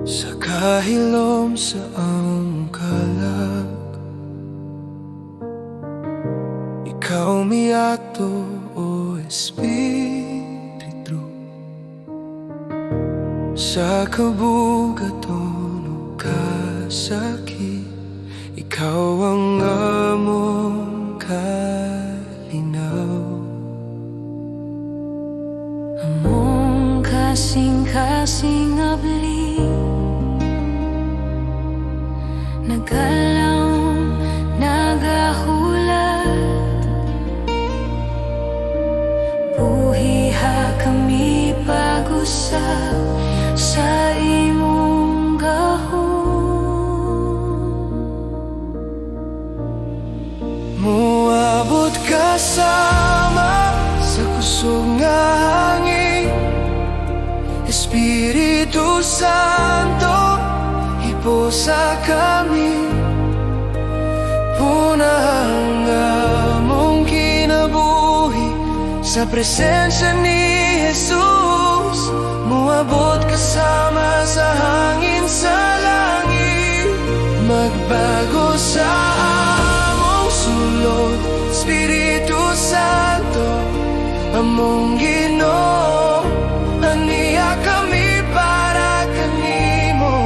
Sa kahilom sa ang kalag, ikaw miato o Espiritu. Sa kabugaton o kasakit, ikaw ang among kalinaw. Among kasing-kasing abli, nagalaw, nagahulat, buhiha kami pag-usap sa imong gahom. Muabot ka sama sa kusog nga hangin, Espiritu Santo, hiposa kami. Punahang among kinabuhi sa presensya ni Jesus. Muabot kasama sa hangin sa langit, magbago sa among sulod. Espiritu Santo, among Ginoo, aniya kami para kanimo.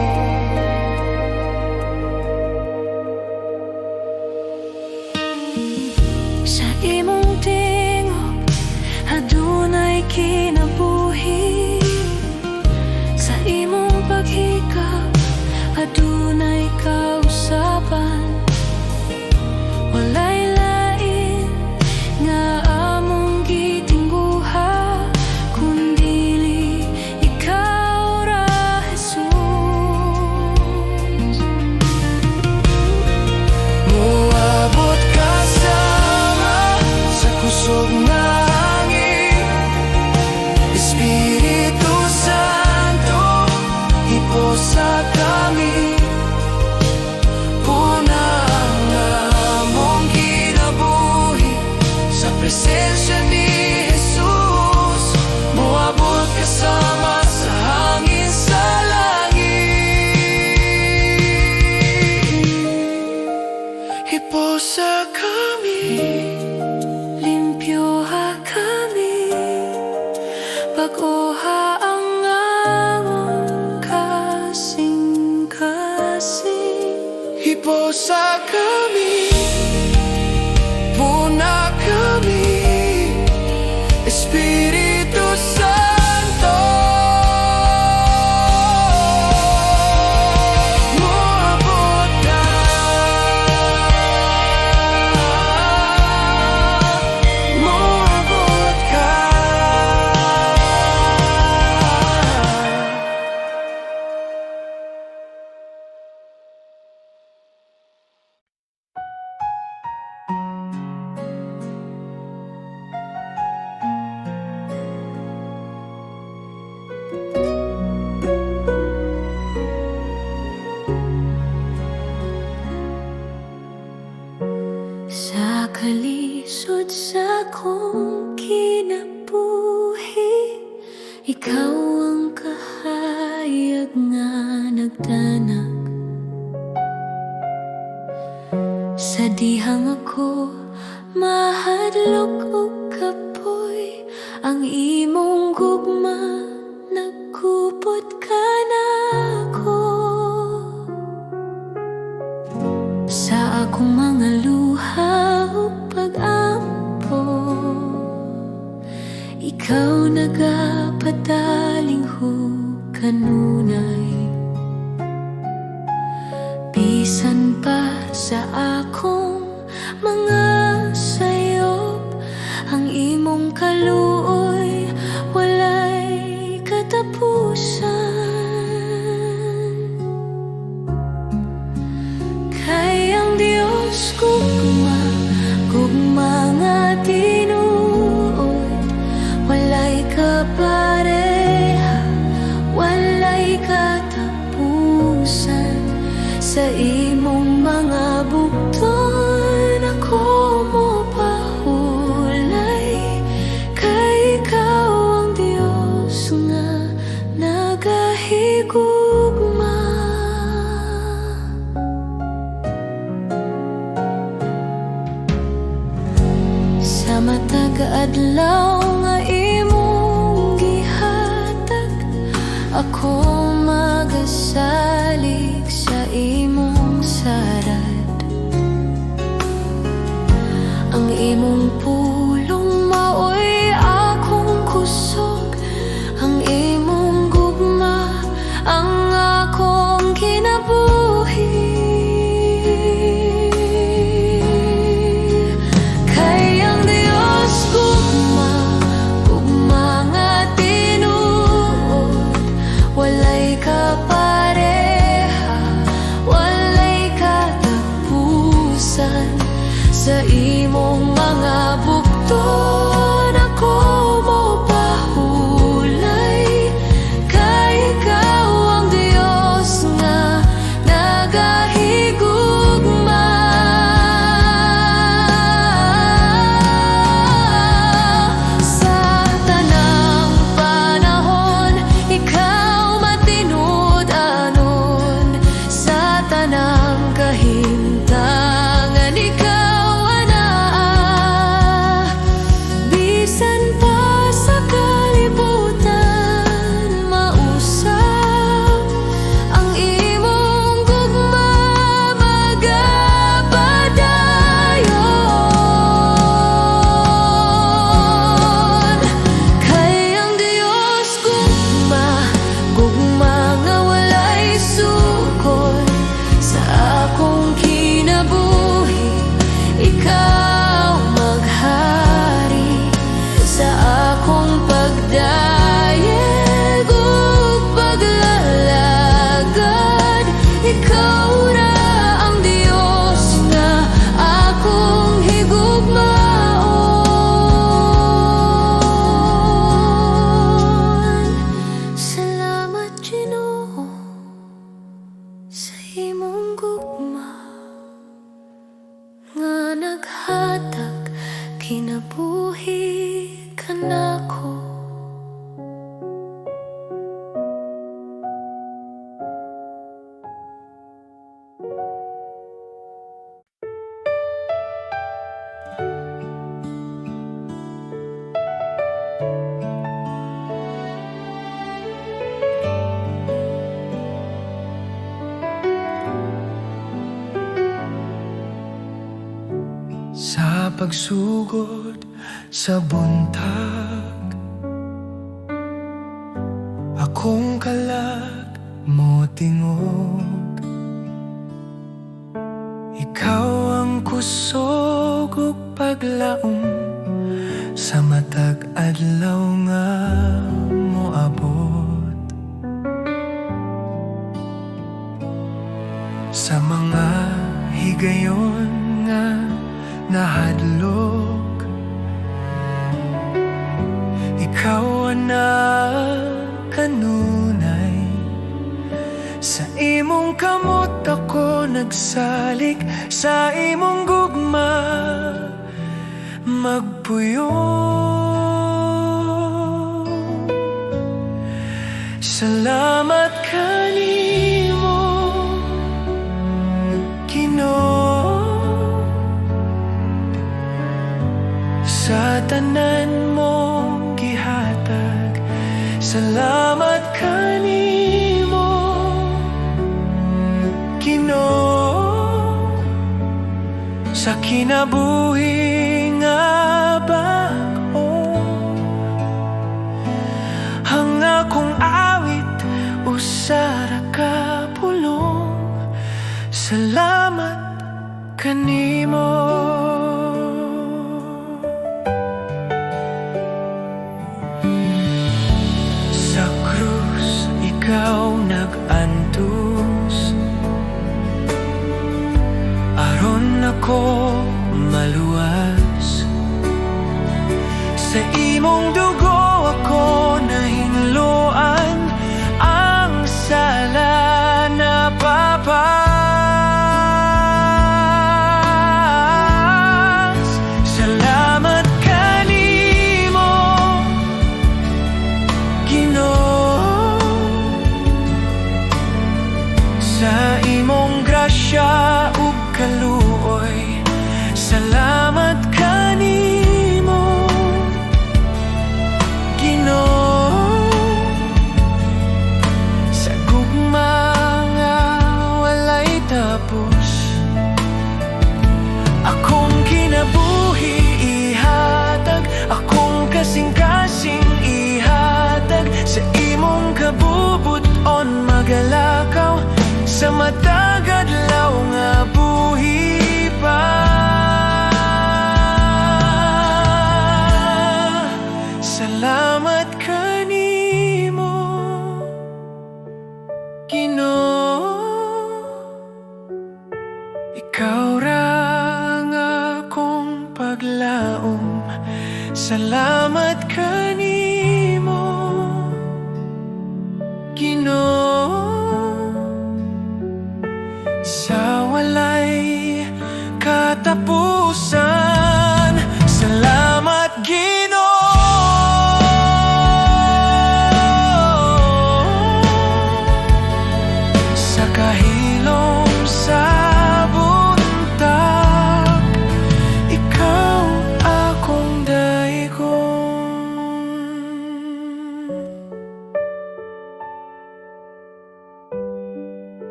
Sa imong tingog adunay kinabuhi, sa imong paghikap adunay kausapan. Walay lain nga among gitingguha, kundili ikaw ra, Jesus. Muabot ka sama sa kusog nga hangin, Espiritu Santo, hiposa kami. Punahang among kinabuhi sa presensya ni Jesus. Muabot kasama sa hangin sa langit, hiposa kami. Limpyoha kami, baguha ang among kasing-kasing. Hiposa kami, puna kami, Espiritu Santo. Muabot ka, muabot ka. Sa kalisod sa kong kinabuhi, ikaw ang kahayag nga nagtanag. Sa dihang ako mahadlok og kapoy, ang imong gugma nagkupot ka na ako. Sa akong mga luha o pag-ampo, ikaw nagapadaling kanunay. Bisan pa sa akong mga sayop, ang imong kaluoy walay katapusan. Kay ang Diyos gugma nga tinuod, walay kapareha, walay katapusan. Sa imong mga bugton ako mo pahulay, kay ikaw ang Diyos nga nagahigugma. ako magasalig sa imong sarad. Ang imong pulong maoy akong kusog, ang imong gugma ang akong kinabuhi. Kay ang Dios gugma, gugma nga tinuod, walay kapareha, walay katapusan. Sa imong mga bugton ako mopahulay, kay ikaw ang Dios nga nagahigugma. Sa tanang panahon ikaw matinud-anon, sa tanang kahimtangan ikaw bisan pa sa kalibutan mausap, ang imong gugma magapadayon. Kay ang Dios gugma, gugma nga walay sukol, sa akong kinabuhi ikaw maghari. Sa akong pagdayeg ug paglalagad, ikaw ra ang Dios nga akong higugmaon. Salamat Ginoo sa imong gugma nga naghatag kinabuhi kanako. Sa pagsugod sa buntag, akong kalag mo tingog. Ikaw ang kusog ug paglaom, sa matag adlaw nga moabot. Sa mga higayon nga nahadlok, ikaw ana kanunay. Sa imong kamot ako nagsalig, sa imong gugma magpuyo. Salamat kanimo Ginoo, sa tanan mong gihatag. Salamat kanimo Ginoo, sa kinabuhi nga bag-o. Ang akong awit usara ka pulong, salamat kanimo. Sa krus ikaw nag-antos, aron ako maluwas. Sa imong dugo ako nahinluan, ang sala na papas. Salamat kanimo Ginoo, sa imong grasya ug kaluoy. Salamat kanimo Ginoo, Ginoo, ikaw ra ang akong paglaom. Salamat kanimo, Ginoo, sa walay katapusan. Salamat Ginoo, sa kahilom sa buntag, ikaw akong daigon.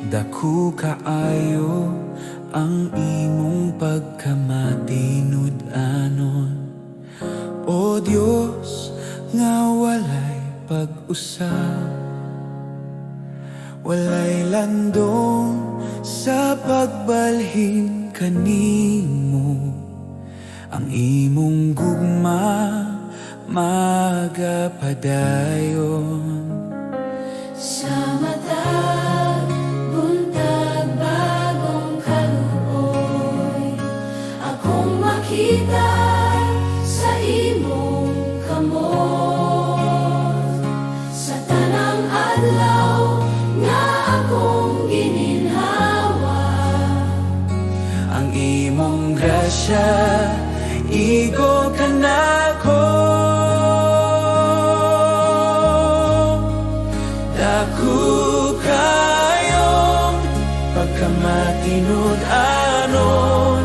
Dako kaayo ang imong pagkamatinud-anon, o Dios nga walay pag-usab, walay landong sa pagbalhin kanimo. Ang imong gugma magapadayon Sa matag, buntag, bagong kaluoy, akong makita sa imong kamot. Sa tanang adlaw nga akong gininhawa, ang imong grasya, igo ka nako. Dako kayong pagkamatinud-anon,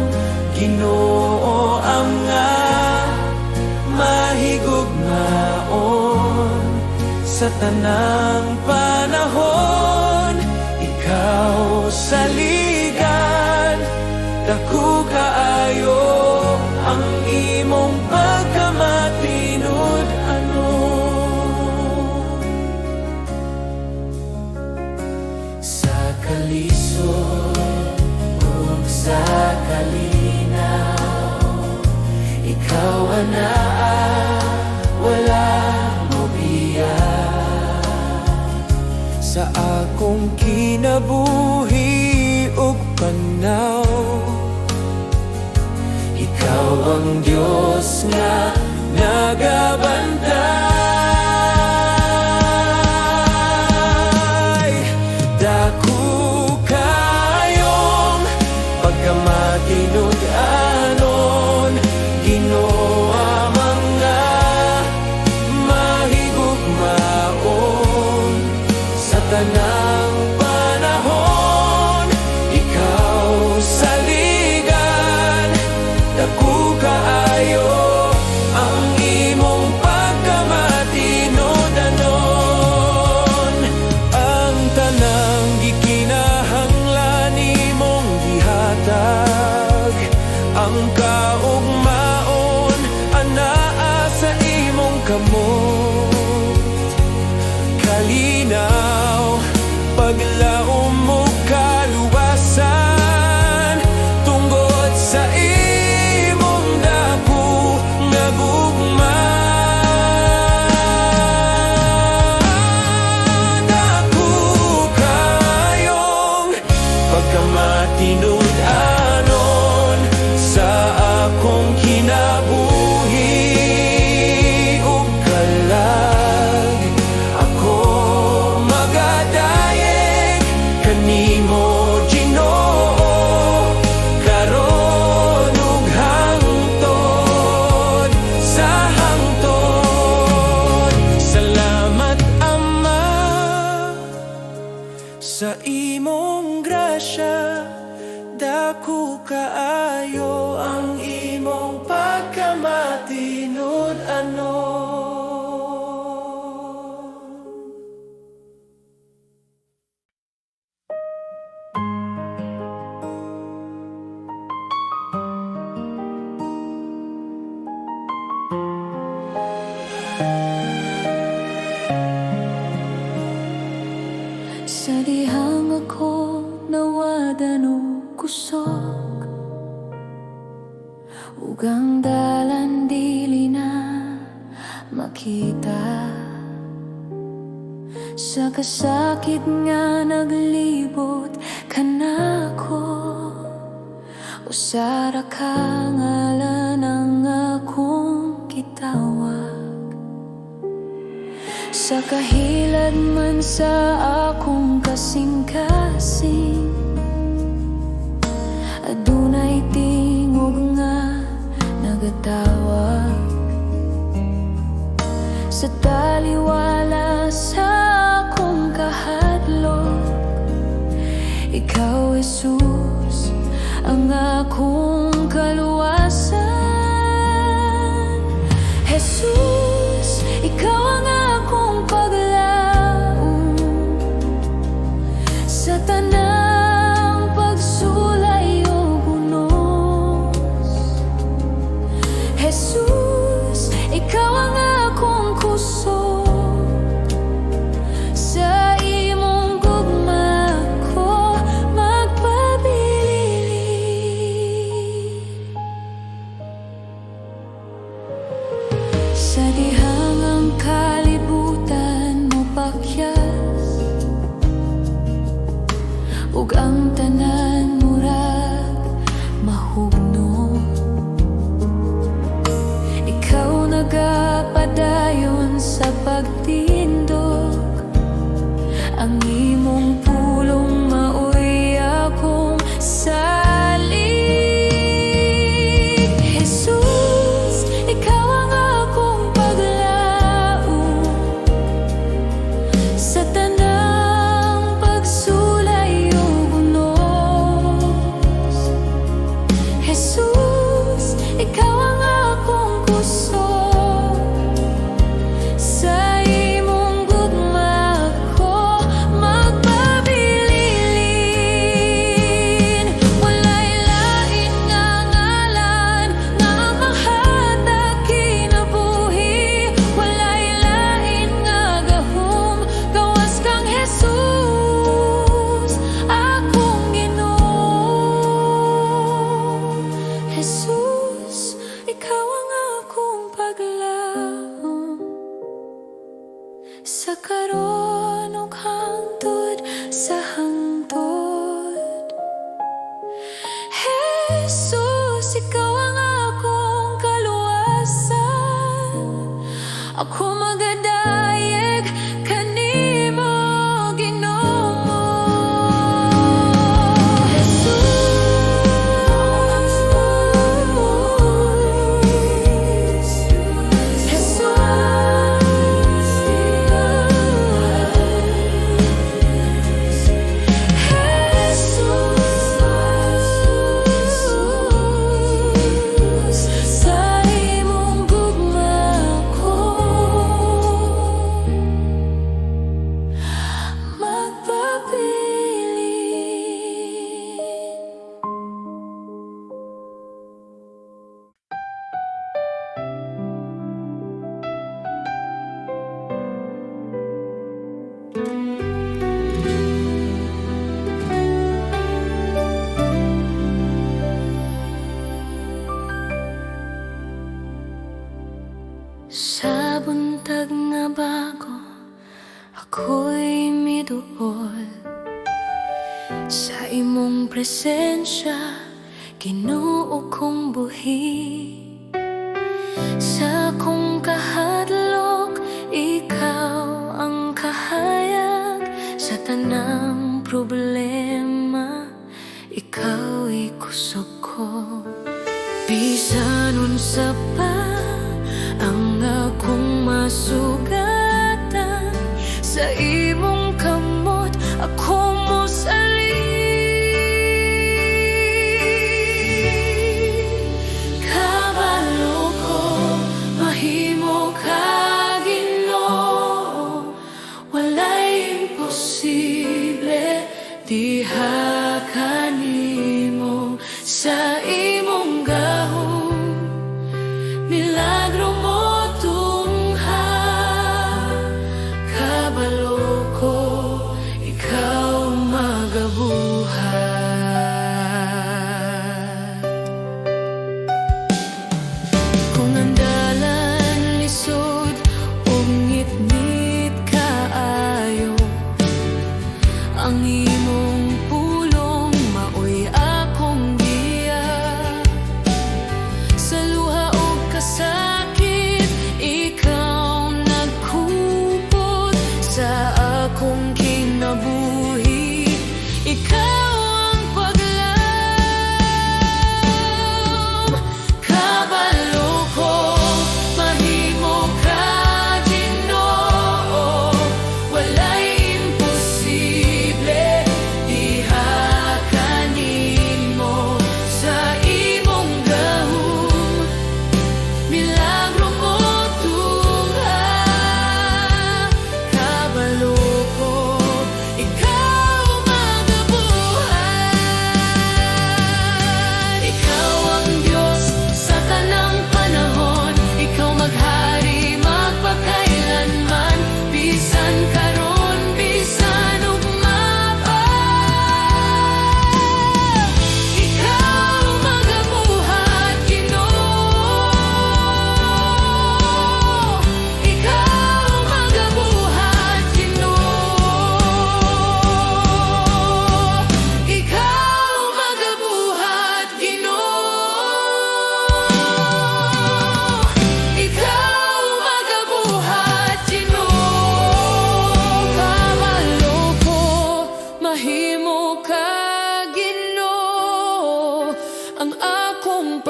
Ginoo, ang nga mahigugmaon. Sa tanang panahon, ikaw saligan. Dako kaayo ang imong pagkamatinud-anon. Sa kalisod ug sa kalinaw, ikaw anaa, wala mo biya. Sa akong kinabuhi ug pagnaw, ikaw ang Diyos nga nagabantay. Dako kayong pagkamatinud-anon, Ginoo, mga mahigugmaon. Sa tanang panahon, ikaw saligan. Dako kaayo ang imong pagkamatinud-anon. Ang tanang gikinahanglan nimong gihatag, ang kaugmaon anaa sa imong kamot. Kalinaw, paglaom mo kaluwasan, tungod sa imong dako nga gugma. Dako kayong pagkamatinud-anon, sa akong kinabuhi ug kalag, ako magadayeg kanimo, Ginoo, karon ug hangtod sa hangtod. Salamat Ama sa imong grasya. Dako kaayo ang imong pagkamatinud-anon. makita. Sa kasakit nga naglibot ka na ko, usara ka ngalan ang akong kitawag. Sa kahilad man sa akong kasing-kasing, adunay tingog nga nagatawag. Sa taliwala sa akong kahadlok, ikaw, Jesus, ang akong kaluwasan. Jesus, ikaw ang akong paglaom sa tanang pagsulay o bunos. Jesus, ikaw ang akong kusog sa imong gugma ko magpabilin. Sa dihangang kalibutan mo pakyas, ug ang tanan murag mahugno. Ikaw nagapadayon sa pagtindog, ang imong pulong maoy akong salig. Jesus, ikaw ang akong paglaom sa tanang pagsulay o bunos. Jesus, ikaw ang akong kusog sa imong gugma ko magpabilin. Walay lain nga ngalan nga mahatag kinabuhi, walay lain nga gahom gawas kang Jesus, akong Ginoo. Jesus, ikaw ang akong paglaom sa karon ug hangtod sa hangtod. Jesus, ikaw ang akong kaluwasan. Ako magadayeg kanimo, Ginoo. Sa imong gugma ko magpabilin. Sa buntag nga bago, ako'y miduol sa imong presensya, Ginoo kong buhi. Sa akong kahadlok, ikaw ang kahayag. Sa tanang problema, ikaw'y kusog ko. Bisan unsa pa ang akong masugatan, sa imong kamot ako mosalin. Kabalo ko mahimo ka, Ginoo, walay imposible diha kanimo. Sa imong gahom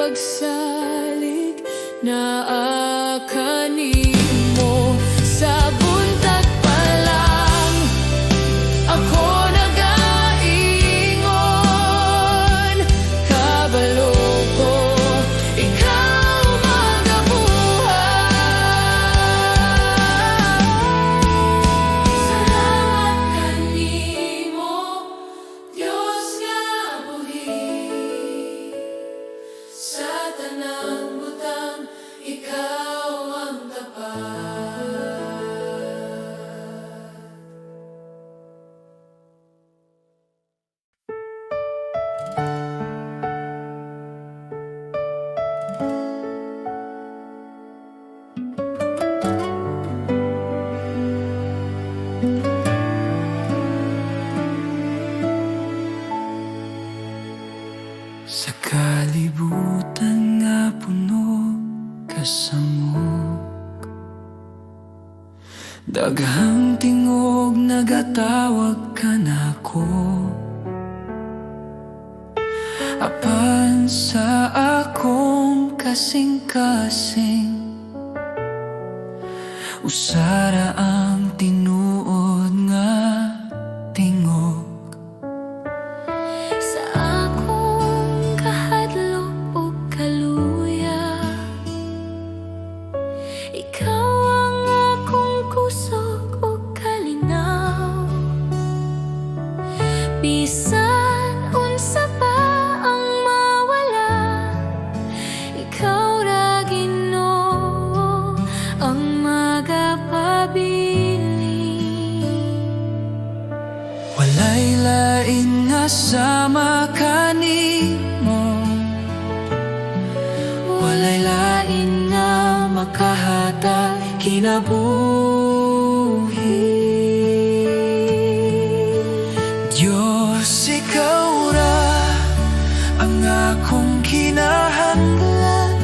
pagsalig na kanimo. Sa buntag pa lang ako nag-aingon, kabalo ko ikaw magabuhat. Salamat kanimo, Diyos nga buhi. Sa tanang butang, ikaw ang tapat. Sa kalibutan nga puno kasamok, daghang tingog nagatawag ka nako. Apan sa akong kasing-kasing, usara ang tinuod nga tingog. Sa akong kahadlok o kaluya, ikaw ang akong kusog o kalinaw. Bisan unsa pa ang mawala, ikaw ra Ginoo ang magapabiling. Walay lain nga sama kanimo, walay lain nga makahatag kinabuhi. Diyos, ikaw ra ang akong kinahanglan,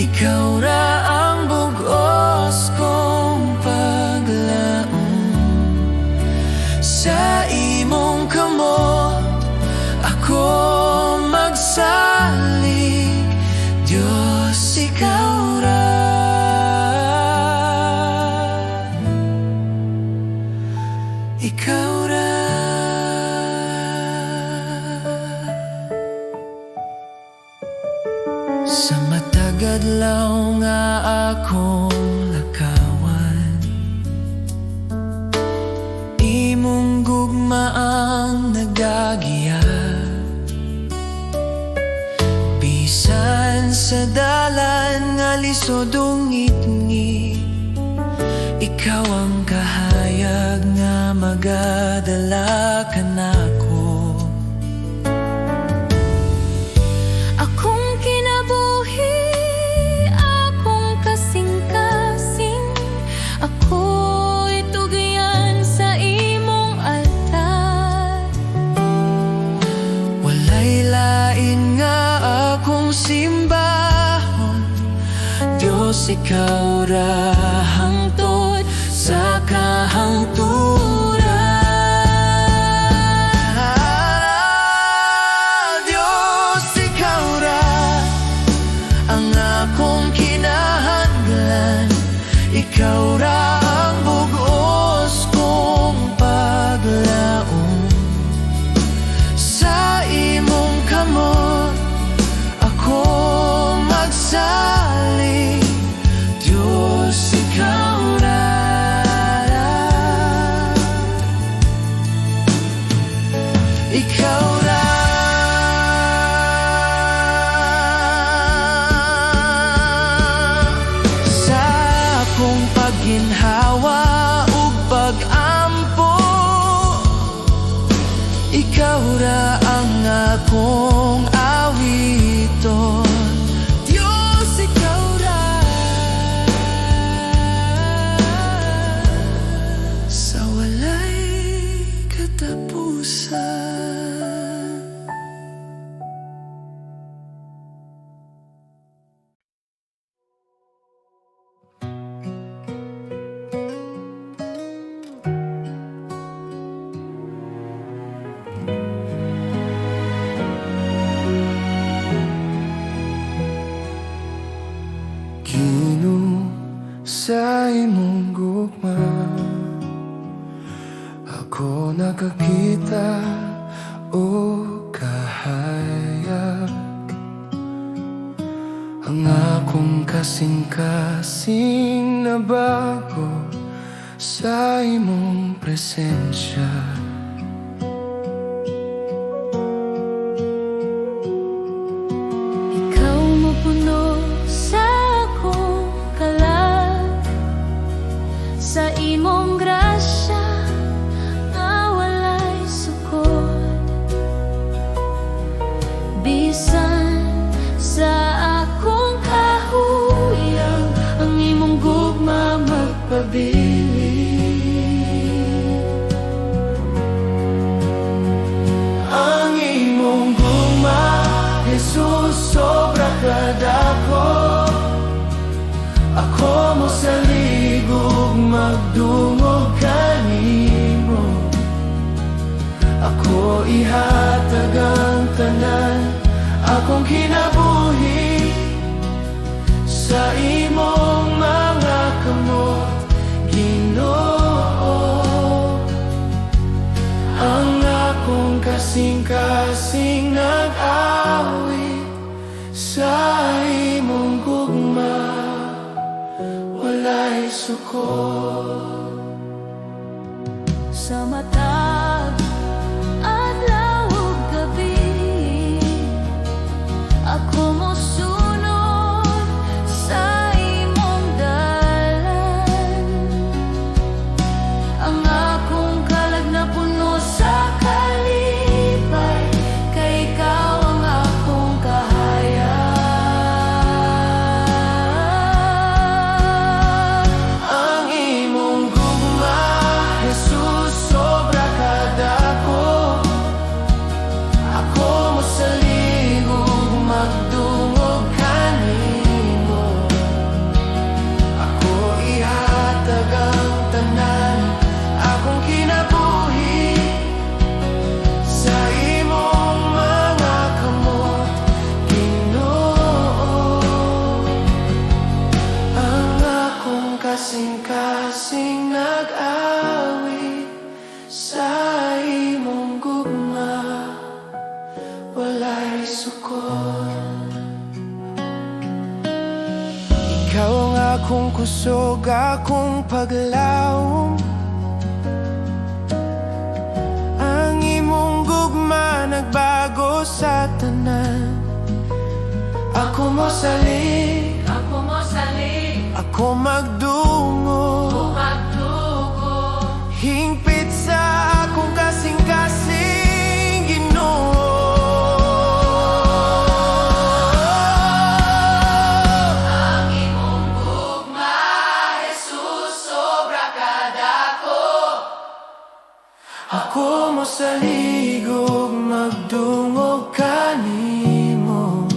ikaw ra ang bugos kong paglaom. Sa imong kamot ako magsalig, Diyos, ikaw ra. Ikaw ra. Sa matagadlaw nga akong lakawan, imong gugma ang nagagiya. Bisan sa dalan nga lisod ungit-ngit, ikaw ang kahayag nga magadala ka nako. Akong kinabuhi, akong kasing-kasing, ako'y tugyan sa imong altar. Walay lain nga akong simbahon, Diyos, ikaw ra hangtod sa kahangturan. Diyos, ikaw ra ang akong kinahanglan, ikaw ra ang bugos kong paglaom. Sa imong kamot ako magsalig, Diyos, ikaw ra. Ikaw ra. Sa akong pagginhawa ug pag-ampo, ikaw ra ang akong awiton. Diyos, ikaw ra. Sa walay katapusan. makakita o kahayag ang akong kasing-kasing na bago sa imong presensya. Ikaw mapuno sa akong kalag, sa imong grasya nga walay sukod. Bisan sa akong kahuyang, ang imong gugma magpabilin. Ang imong gugma, Jesus, sobra kadako. Ako mo sa ligog, magdungog kanimo. Ako ihatag ang tanan, akong kinabuhi sa imong mga kamot, Ginoo. Ang akong kasing-kasing nag-awit sa imong gugma, walay sukod. Sa matag adlaw ug gabi, ako mosunod sa imong dalan. Ang akong kalag na puno sa kalipay, kay ikaw ang akong kahayag. Ang imong gugma, Jesus, sobra kadako. Ako mo sa ligog, magdungog kanimo. Ako ihatag ang tanan, akong kinabuhi sa imong mga kamot, Ginoo. Ang akong kasing-kasing nag-awit sa imong gugma, walay sukod. Ikaw ang akong kusog, akong paglawom. Ang imong gugma nagbago sa tanan. Ako mo salig, ako magdungo, hingpit sa akong kasing-kasing, Ginoo. Ang imong gugma, Jesus, sobra kadako. Ako mo sa ligog, magdungog kanimo.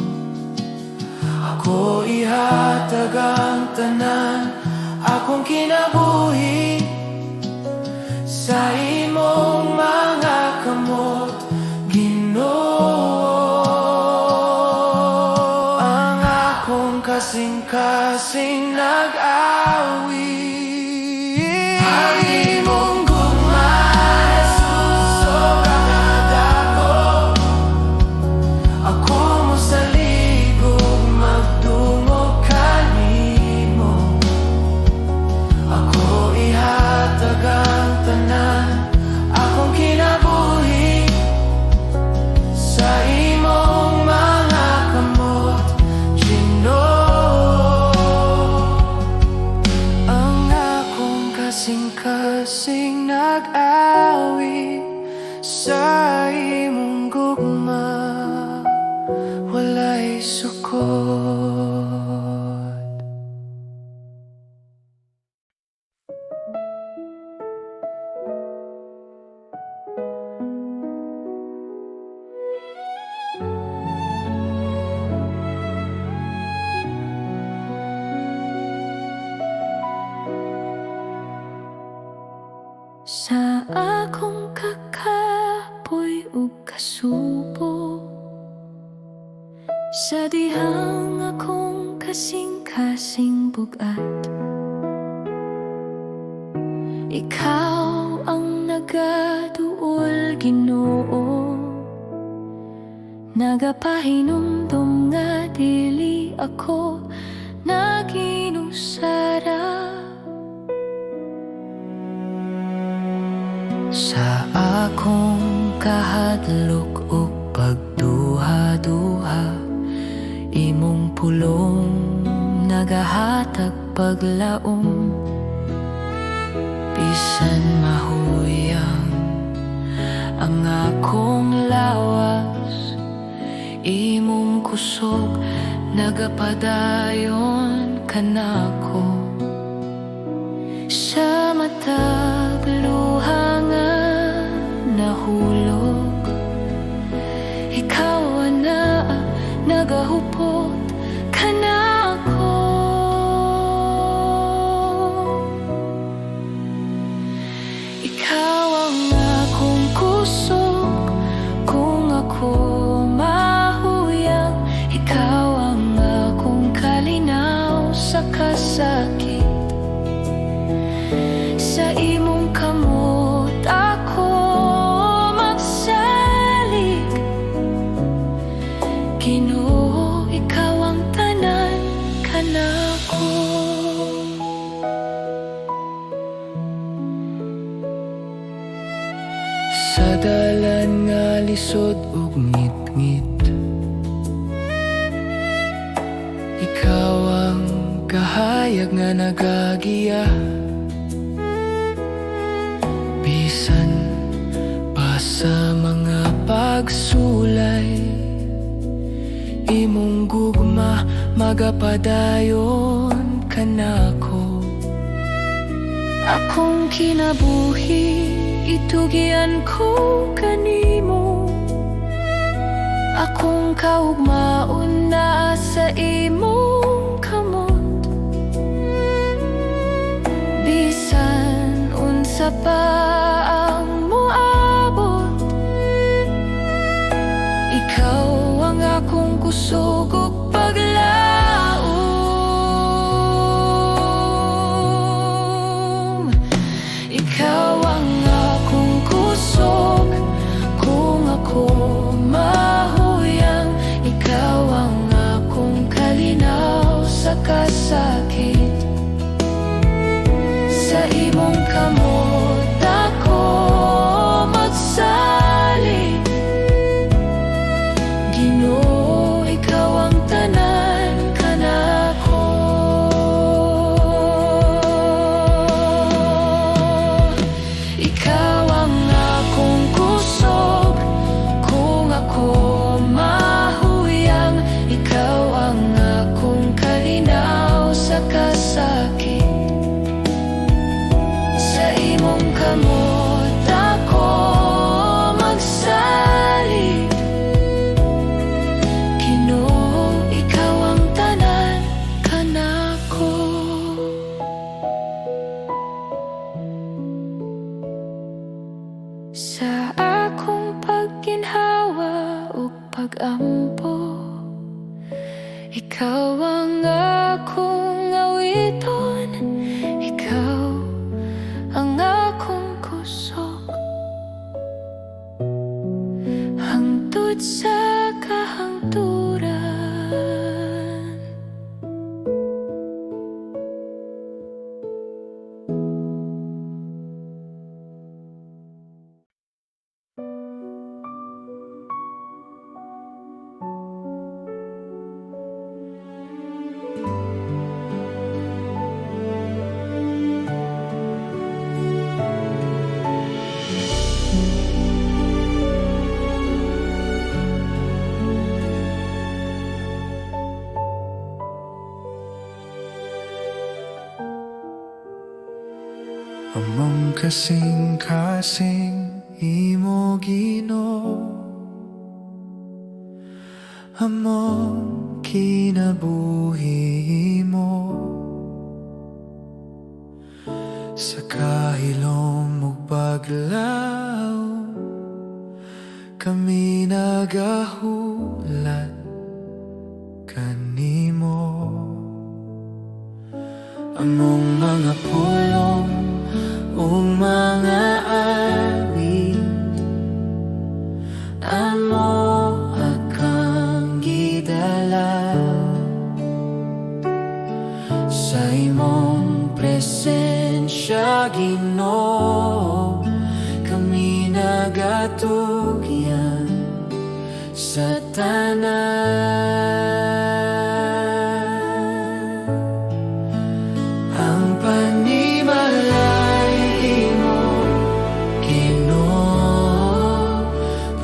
Ako ihatag ang tanan, akong kinabuhi sa imong mga kamot, Ginoo. Ang akong kasing-kasing nag-awit. Ang imong gugma, Jesus, sobra kadako. Ako mo sa ligog, magdungog kanimo. Ako ihatag ang tanan, akong kinabuhi sa imong mga kamot, Ginoo. Ang akong kasing-kasing nag-awit sa imong gugma, walay sukod. Sa akong kakapoy ug kasubo, sa dihang akong kasing-kasing bugat, ikaw ang nagaduol pagtuol, Ginoo. Nagapahinumdum nga dili ako naginusara. Sa akong kahadlok o pagduha-duha, imong pulong nagahatag paglaom. Bisan mahuyang ang akong lawas, imong kusog nagapadayon kanako. Sa matag luha nga nahulog, ikaw na nagahupot kanako. Ikaw ang akong kusog kung ako mahuyang. Ikaw ang akong kalinaw sa kasakit. Sa imong kamot ako magsalig, Ginoo, ikaw ang tanan kanako. Sa dalan nga lisod ug ngit-ngit, ikaw ang kahayag nga nagagiya. Bisan pa sa mga pagsulay, imong gugma magapadayon kanako. Akong kinabuhi, itugian ko kanimo. Akong kaugmaon na sa imong kamot. Bisan unsa pa ang moabot, ikaw ang akong kusog ug paglaom. Ikaw ang akong kusog kung ako mahuyang. Ikaw ang akong kalinaw sa kasakit. Sa imong kamot ako magsalig, Ginoo, ikaw ang tanan kanako. Ikaw ang akong kusog kung ako mahuyang. Ikaw ang akong kalinaw sa kasakit. Sa imong kamot ako magsalig, Ginoo, ikaw ang tanan kanako. Sa akong pagginhawa ug pag-ampo, ikaw ang akong awiton. Ikaw ang akong kusog hangtod sa kahangturan. Among kasing-kasing imo Ginoo, among kinabuhi mo. Sa kahilom ug paglaw, kami nagahulat kanimo. Among mga pulong ug mga awit, siya Ginoo, kami nagatugyan sa tanan. Ang panimalay imo Ginoo,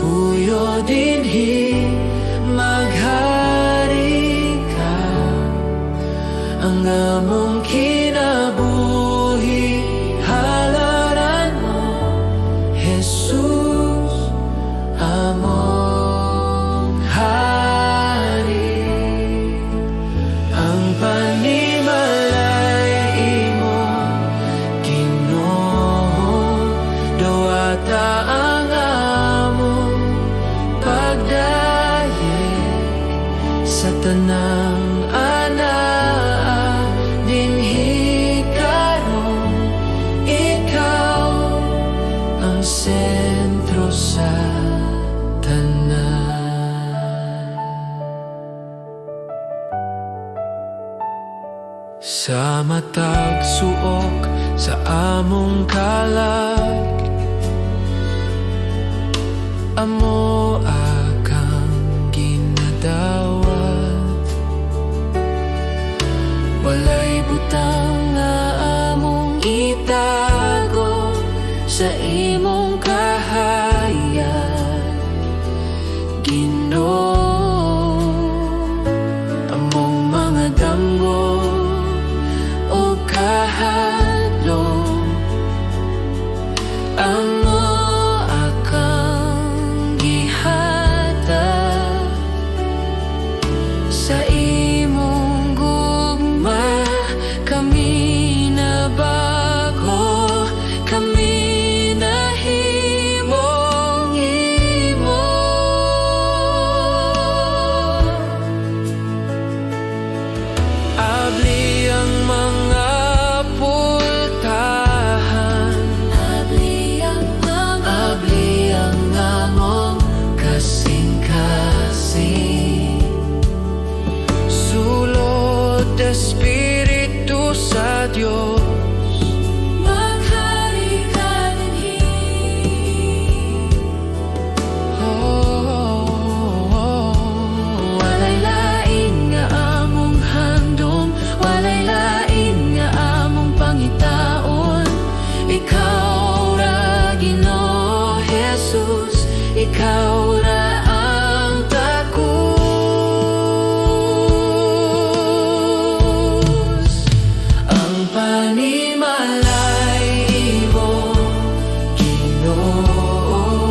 puyo dinhi maghari ka. Ang among kinabuhi halaran mo, Jesus, among hari. Ang panimalay imo Ginoo, dawata ang among pagdayeg sa tanang anaa dinhi karon. Ikaw ang sentro sa tanan. Sa matag suok sa among kalag, amo akang ginadawat. Walay butang nga among itago sa imong kahayag, Ginoo. Among mga damgo o kahadlong, amo akang gihatag sa imong gugma. Kami na bago, kami na himong imo. Abli ang mga pultahan, abli ang among kasing-kasing. Sulod Espiritu sa Dios, maghari ka dinhi. Walay lain nga among handom, walay lain nga among pangitaon. Ikaw ra Ginoo Jesus, ikaw ra ang takus. Ang panimalay imo Ginoo,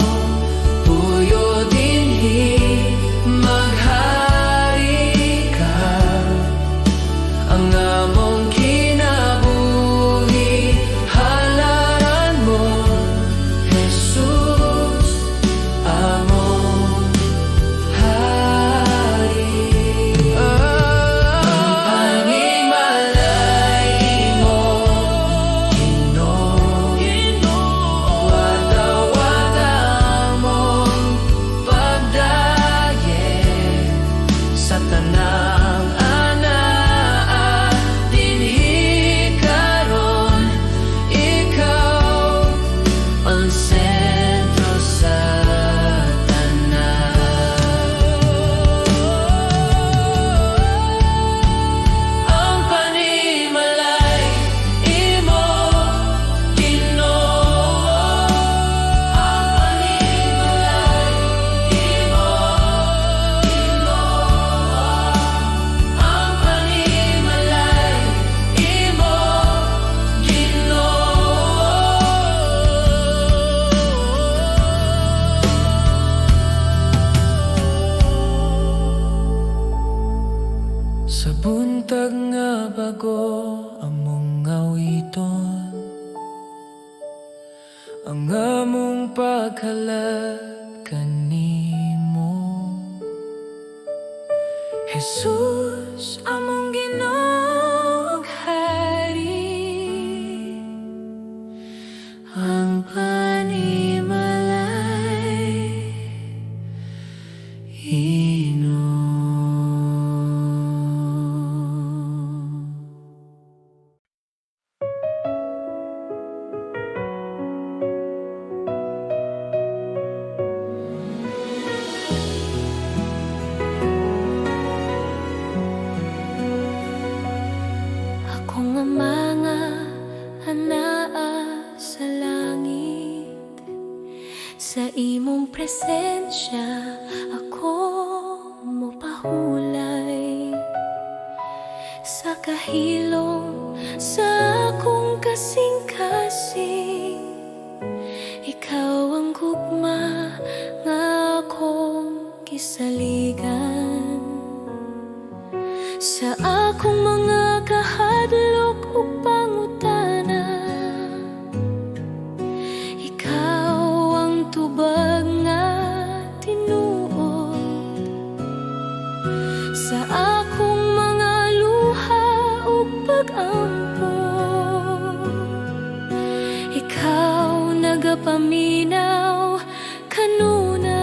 puyo dinhi maghari ka. Ang among kinabuhi halaran mo, Jesus, among hari. Ang panimalay imo Ginoo, wata-wata among pagdayeg sa tanang anaa dinhi karon. Ikaw ang sentro sa tanan. Ang panimalay imo Ginoo, ang panimalay imo Ginoo, ang panimalay imo Ginoo. Sa buntag nga bago among ngawiton, ang among paghalag kanimo, Jesus, among Ginoo ug hari. Ang panimalay ino. Sa imong presensya ako mopahulay. Sa kahilom sa akong kasing-kasing, ikaw ang gugma nga akong kisaligan. Sa akong mga kahadlok ug pangutana, ikaw ang tubag nga tinuod. Sa akong mga luha ug pag-ampo, ikaw nagapaminaw kanunay.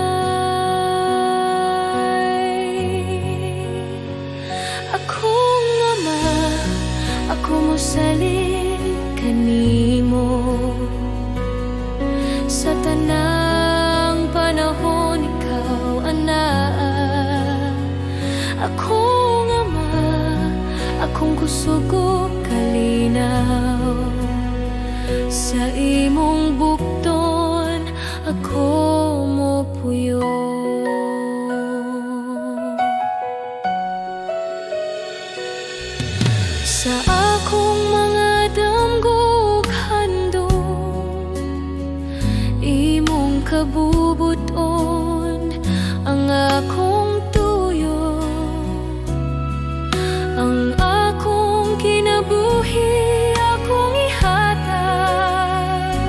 Akong ama, ako mosalin kanimo. Sa tanang panahon ikaw anaa. Akong ama, akong kusog ug kalinaw. Sa imong bukton ako mopuyo. Sa akong mga damgo ug handom, imong kabubuton ang akong tuyo. Ang akong kinabuhi akong ihatag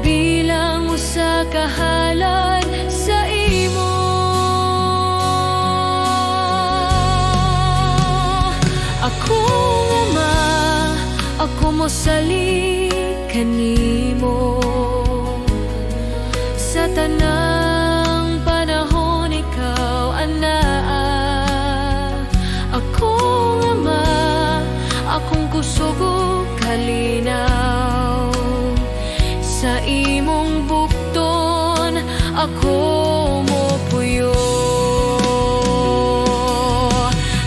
bilang usa ka halad sa imo. Akong ama, ako mosalig kanimo. Sa tanang panahon ikaw anaa. Akong ama, akong kusog ug kalinaw. Sa imong bukton ako mopuyo.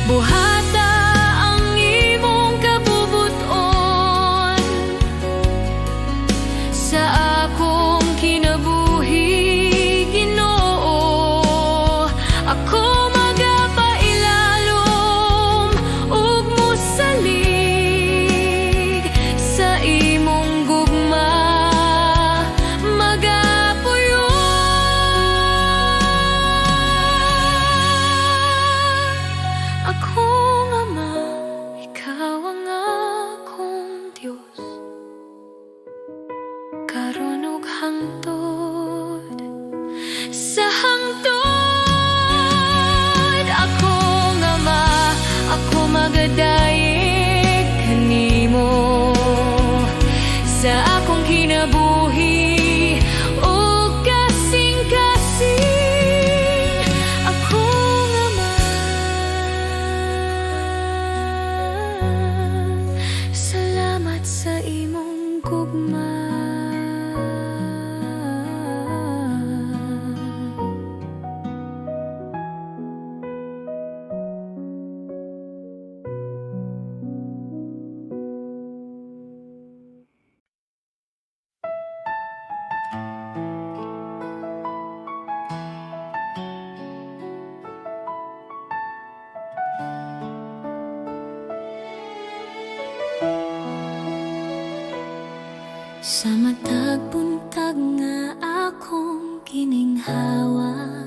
Buhata ang imong kabubuton sa akong kinabuhi, Ginoo. Ako magapailalom ug mosalig sa imong gugma, magapuyo. Akong ama, ikaw ang akong Diyos, karon ug hangtod. Sa hangtod, akong ama, ako magadayeg kanimo. Sa akong kinabuhi ug kasing-kasing, akong ama. Salamat sa imong gugma. Sa matag buntag nga akong kininghawa,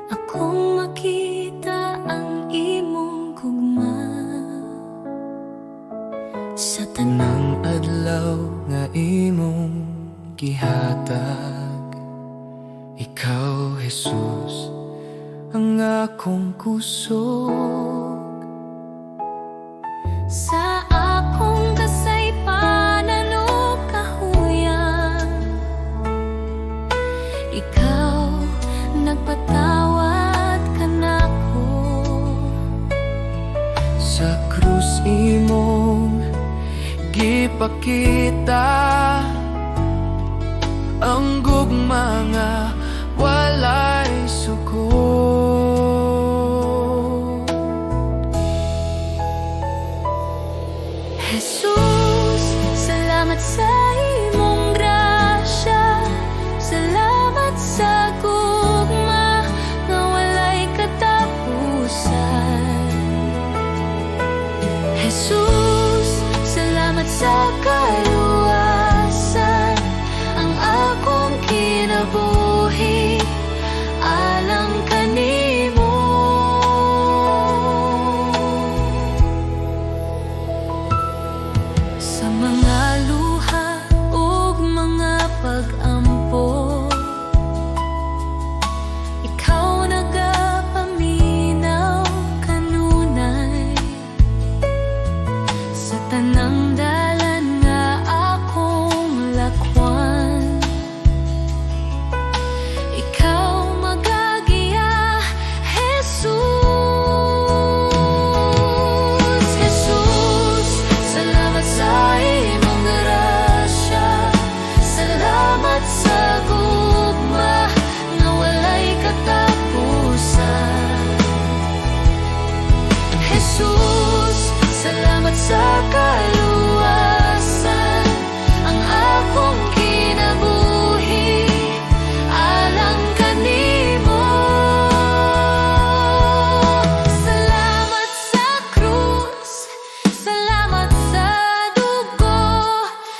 akong makita ang imong gugma. Sa Tanang adlaw nga imong gihatag, ikaw Jesus ang akong kusog. sa akong kasaypanan o kahuyan, ikaw nagpatawad kanako. Sa krus imong gipakita ang gugma nga walay suko. Jesus, salamat sa imong grasya. kaluwasan ang akong kinabuhi alang kanimo. Sa mga luha ug mga pag-ampo, ikaw nagapaminaw kanunay. Sa tanang dalan nga akong lakwan, ikaw magagiya, Jesus. Jesus, salamat sa imong grasya, salamat sa gugma nga walay katapusan. Jesus, salamat sa kaluwasan ang akong kinabuhi alang kanimo. Salamat sa krus, salamat sa dugo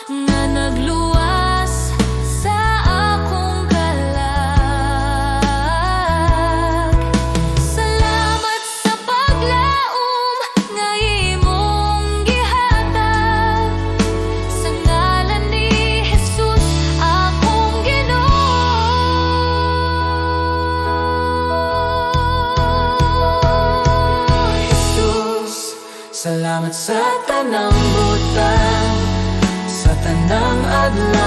nga nagluwas sa akong kalag. Salamat sa paglaom nga imong gihatag sa ngalan ni Jesus akong Ginoo. Jesus, salamat sa tanang butang, sa tanang adlaw